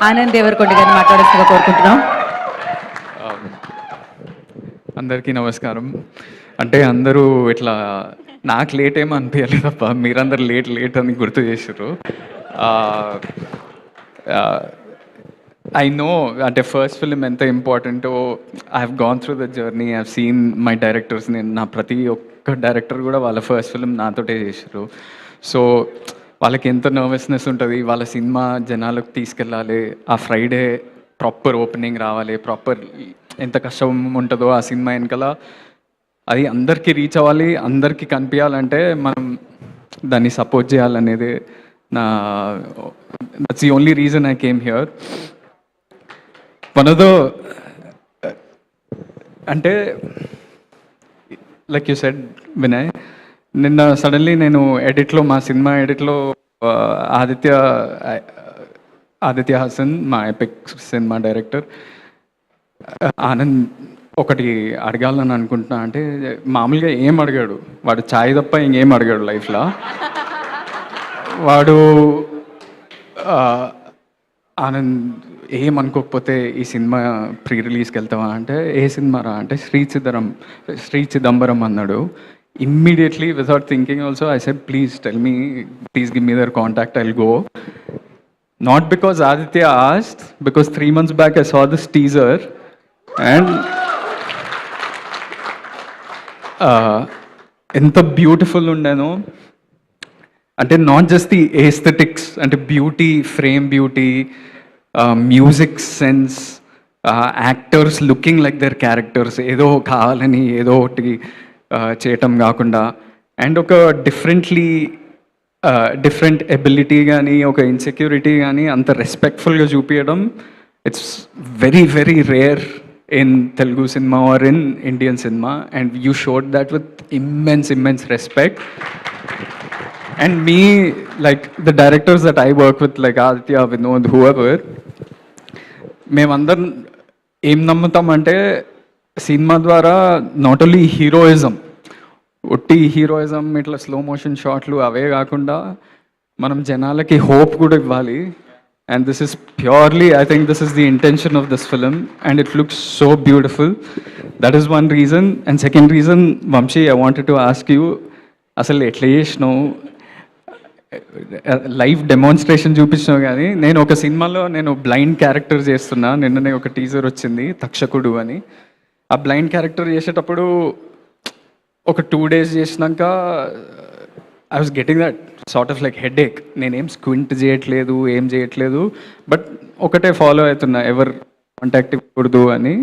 ఆనంద్ దేవరకొండ గారిని మాట్లాడాల్సిందిగా కోరుకుంటున్నాం. అందరికీ నమస్కారం. అంటే అందరూ ఇట్లా నాకు లేట్ ఏమో అనిపించలేదు తప్ప మీరందరూ లేట్ అని గుర్తు చేసారు. ఐ నో అంటే ఫస్ట్ ఫిలిం ఎంత ఇంపార్టెంటో. I have gone through the journey, I have seen my directors. నేను నా ప్రతి ఒక్క డైరెక్టర్ కూడా వాళ్ళ ఫస్ట్ ఫిలిం నాతోటే చేసారు. సో వాళ్ళకి ఎంత నర్వస్నెస్ ఉంటుంది, వాళ్ళ సినిమా జనాలకు తీసుకెళ్ళాలి, ఆ ఫ్రైడే ప్రాపర్ ఓపెనింగ్ రావాలి, ప్రాపర్ ఎంత కష్టం ఉంటుందో ఆ సినిమా వెనకాల అది అందరికీ రీచ్ అవ్వాలి, అందరికీ కనిపించాలంటే మనం దాన్ని సపోర్ట్ చేయాలనేది నా that's the only reason I came here. One of the అంటే లైక్ యూ సెడ్ వినయ్, నిన్న సడన్లీ నేను ఎడిట్లో, మా సినిమా ఎడిట్లో ఆదిత్య హాసన్, మా ఎపిక్ సినిమా డైరెక్టర్ ఆనంద్ ఒకటి అడగాలని అనుకుంటున్నా. అంటే మామూలుగా ఏం అడిగాడు వాడు, ఛాయ్ తప్ప ఇంకేం అడిగాడు లైఫ్లో. వాడు ఆనంద్ ఏమనుకోకపోతే ఈ సినిమా ప్రీ రిలీజ్కి వెళ్తావా అంటే, ఏ సినిమా రా అంటే శ్రీ చిదంబరం అన్నాడు. Immediately without thinking also I said please tell me, please give me their contact, I'll go. Not because Aditya asked, because 3 months back I saw this teaser and ఎంత beautiful ఉండేనో. అంటే not just the aesthetics, అంటే beauty, frame beauty, music sense, actors looking like their characters, ఏదో కావాలని ఏదో ఒకటి చేయటం కాకుండా, అండ్ ఒక డిఫరెంట్ ఎబిలిటీ కానీ, ఒక ఇన్సెక్యూరిటీ కానీ అంత రెస్పెక్ట్ఫుల్గా చూపించడం, it's very very rare in Telugu cinema or in Indian cinema. And you showed that with immense respect. And me like the directors that I work with, like Aditya, Vinod, whoever, మేమందరం ఏం నమ్ముతామంటే cinema ద్వారా నాట్ ఓన్లీ హీరోయిజం, ఒట్టి heroism ఇట్లా slow motion షాట్లు అవే కాకుండా మనం జనాలకి హోప్ కూడా ఇవ్వాలి. And this is purely, I think this is the intention of this film and it looks so beautiful. That is one reason. And second reason, Vamshi, I wanted to ask you, అసలు ఎట్లా చేసినావు, live demonstration చూపించినావు. కానీ నేను ఒక సినిమాలో నేను blind character చేస్తున్నా, నిన్ననే ఒక టీజర్ వచ్చింది తక్షకుడు అని. ఆ బ్లైండ్ క్యారెక్టర్ చేసేటప్పుడు ఒక 2 days చేసినాక I was getting that sort of like headache. నేనేం స్క్వింట్ చేయట్లేదు, ఏం చేయట్లేదు, బట్ ఒకటే ఫాలో అవుతున్నా, ఎవరు కాంటాక్ట్ ఇవ్వకూడదు అని.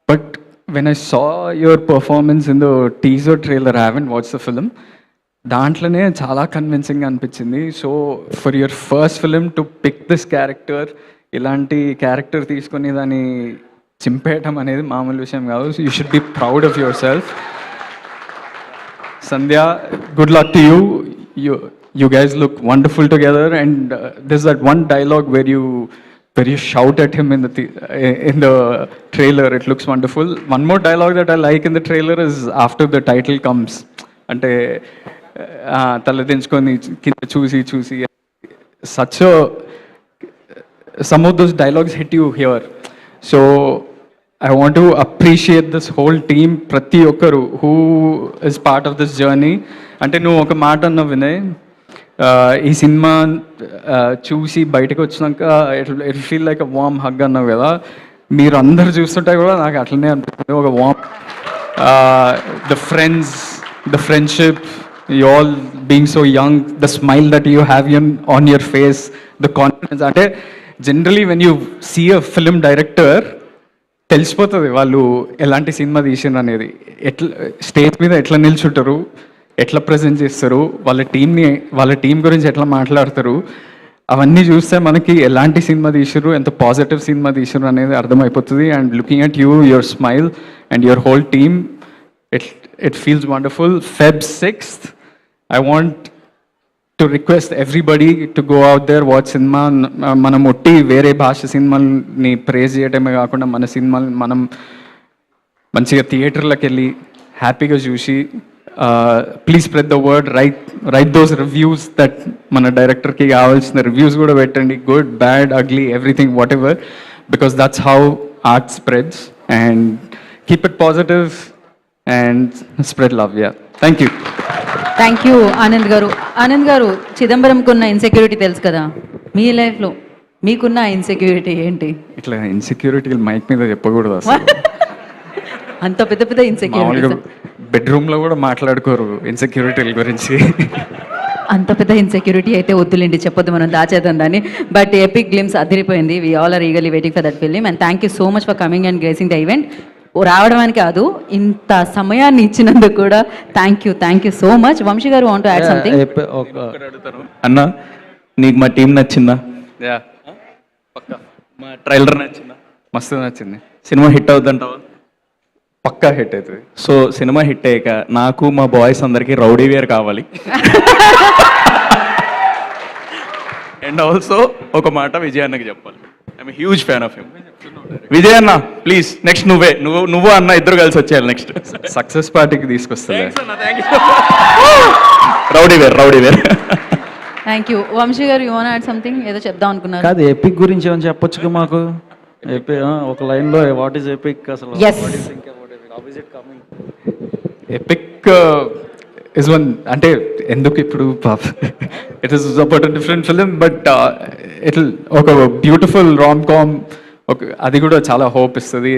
But when I saw your performance in the teaser trailer, I haven't watch the film, దాంట్లోనే చాలా కన్విన్సింగ్గా అనిపించింది. So for your first film to pick this character, ఇలాంటి క్యారెక్టర్ తీసుకొని దాన్ని చింపేయటం అనేది మామూలు విషయం కాదు. You should be proud of yourself. Sandhya, good luck to you. You guys look wonderful together, and there's that one dialogue where you shout at him in the trailer. It looks wonderful. One more dialogue that I like in the trailer is after the title comes. Ante taladinchukoni kinda chusi such a, some of those dialogues hit you here. So I want to appreciate this whole team, ప్రతి ఒక్కరు who is part of this journey. అంటే నువ్వు ఒక మాట అన్నావు వినయ్, ఈ cinema చూసి బయటకు వచ్చినాక it feel like a warm hug అన్నావు కదా. మీరు అందరు చూస్తుంటే కూడా నాకు అట్లనే అనిపిస్తుంది, ఒక warm, the friends, the friendship, you all being so young, the smile that you have on your face, the confidence. అంటే generally when you see a film director తెలిసిపోతుంది వాళ్ళు ఎలాంటి సినిమా తీసిండ్రు అనేది. ఎట్లా స్టేజ్ మీద ఎట్లా నిల్చుంటారు, ఎట్లా ప్రజెంట్ చేస్తారు, వాళ్ళ టీం గురించి ఎట్లా మాట్లాడతారు, అవన్నీ చూస్తే మనకి ఎలాంటి సినిమా తీసిర్రు, ఎంత పాజిటివ్ సినిమా తీసిర్రు అనేది అర్థమైపోతుంది. And looking at you, your smile and your whole team, it feels wonderful. Feb 6th, I want to request everybody to go out there, watch cinema. మనం ఒట్టి వేరే భాష సినిమాని ప్రేజ్ చేయటమే కాకుండా మన సినిమాని మనం మంచిగా థియేటర్లకు వెళ్ళి హ్యాపీగా చూసి please spread the word, right those reviews that మన డైరెక్టర్కి కావాల్సిన రివ్యూస్ కూడా పెట్టండి, good bad ugly everything what ever, because that's how art spreads. And keep it positive and spread love. Yeah, thank you. Thank you Anand గారు. ఆనంద్ గారు, చిదంబరంకు ఉన్న insecurity తెలుసు కదా, మీ లైఫ్లో మీకున్న ఇన్సెక్యూరిటీ ఏంటి? ఇట్లా ఇన్సెక్యూరిటీ మైక్ మీద చెప్పకూడదు అసలు. అంత పెద్ద పెద్ద ఇన్సెక్యూరిటీ, బెడ్రూమ్లో కూడా మాట్లాడుకోరు ఇన్సెక్యూరిటీల గురించి. అంత పెద్ద ఇన్సెక్యూరిటీ అయితే వద్దులేండి, చెప్పొద్దు, మనం దాచేద్దాం దాన్ని. బట్ ఎపిక్ గ్లిమ్స్ అదిరిపోయింది. We all are eagerly waiting for that film. And thank you so much for coming and gracing the event. రావడానికి కాదు, ఇంత సమయాన్ని ఇచ్చినందుకు కూడా thank you so much. Vamshi garu want to add something? అన్న, నీకు మా టీం నచ్చిందా? యా, మా ట్రైలర్ నచ్చిందా? మస్తు నచ్చింది. సినిమా హిట్ అవుతుంటావా? పక్కా హిట్ అవుతుంది. సో సినిమా హిట్ అయ్యాక నాకు మా బాయ్స్ అందరికి రౌడీ వేర్ కావాలి. అండ్ ఆల్సో ఒక మాట విజయ్ అన్నకి చెప్పాలి. I'm huge fan of him. Vijay అన్న ప్లీజ్, నెక్స్ట్ నువ్వు అన్న ఇద్దరు కలిసి వచ్చేయాలి నెక్స్ట్. సక్సెస్ పార్టీకి తీసుకొస్తా. Rowdy Wear. Thank you. Vamshi garu, you want add something? ఏదో చెప్దాం అనుకున్నారు. కాదు, ఎపిక్ గురించి ఏమైనా చెప్పొచ్చుగా మాకు. ఒక లైన్లో వాట్ ఈస్ ఎపిక్ అసలు? Yes. ఎపిక్ ఇస్ వన్, అంటే ఎందుకు ఇప్పుడు it is about different film, but it ఒక బ్యూటిఫుల్ రామ్ కామ్, అది కూడా చాలా హోప్ ఇస్తుంది.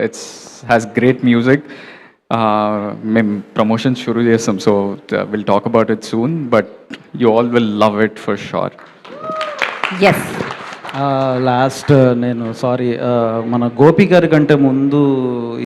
It's has great music. మేము ప్రమోషన్ షురూ చేస్తాం, so will talk about it soon, but you all will love it for sure. Yes. Last నేను sorry, మన గోపి గారి కంటే ముందు